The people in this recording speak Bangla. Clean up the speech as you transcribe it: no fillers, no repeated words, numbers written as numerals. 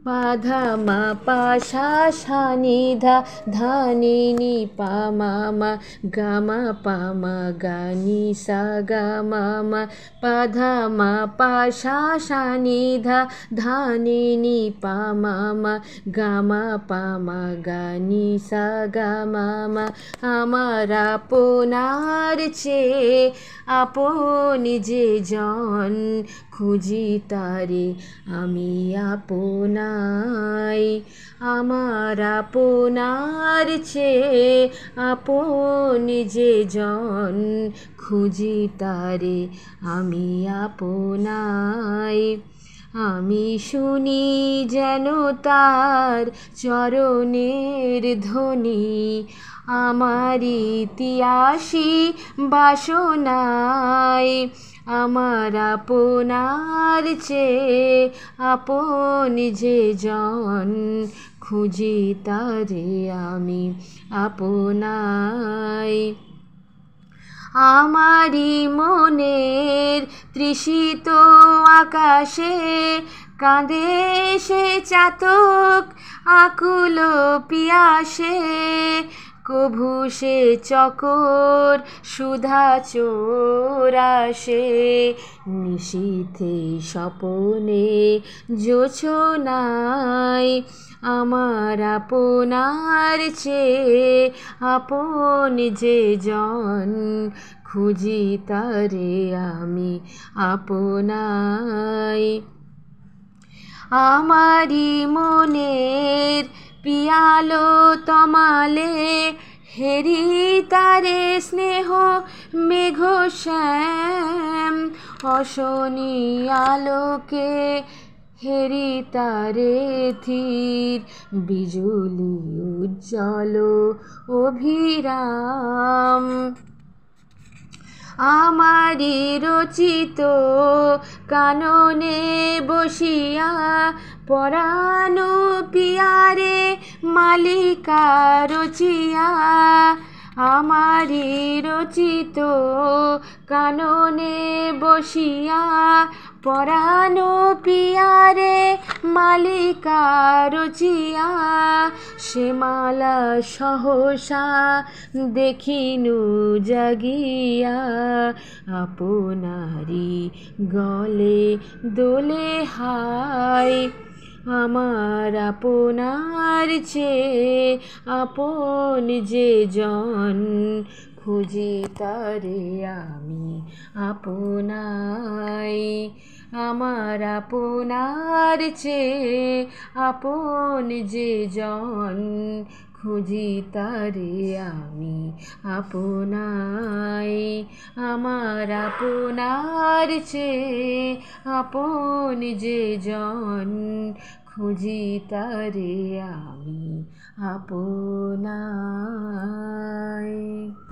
পা ধা মা পা সা সা নি ধা ধা নি নি পা মা মা গা মা পা মা গা নি সা গা মা মা পা ধা মা পা সা সা নি ধা ধা নি নি পা মা মা গা মা পা মা গা নি সা গা মা মা। আমার আপনার চেয়ে আপনি যে জন, খুঁজি তারে আমি আপনাই। আমার আপনার চেয়ে আপনি যে জন, খুঁজি তারে আমি আপনাই। আমি শুনি যেন তার চরণের ধ্বনি, আমার ইতিহাসী বাসনায়। আমার আপনার চেয়ে আপনি যে জন, খুঁজি তারে আমি আপনাই। আমারি মনের তৃষিত আকাশে কাঁদে সে চাতক আকুল পিয়াসে। কভু সে চকর সুধা চোরাসে, নিশীথে স্বপনে জোছনায়। আমার আপনার চেয়ে আপনি যে জন, খুঁজি তারে আমি আপনাই। আমারি মনের পিয়ালো তমালে হেরি তারে স্নেহ মেঘ শ্যাম। অশনি আলোকে হেরি তারে ধীর, বিজুলি উজ্জ্বল অভিরাম। আমারি রচিত কাননে বসিয়া পরাণ পিয়ারে মালিকা রচিয়া। আমারি রচিত কাননে বসিয়া পরাণ পিয়ারে মালিকা রচিয়া। সে মালা সহসা দেখিনু জাগিয়া, আপনারি গলে দোলে হায়। আমার আপনার চেয়ে আপনি যে জন, খুঁজি তারে আমি আপনাই। আমার আপনার চেয়ে আপনি যে জন, খুঁজি তারে আমি আপনাই। আমার আপনার চেয়ে আপনি যে জন, খুঁজি তারে আমি আপনাই।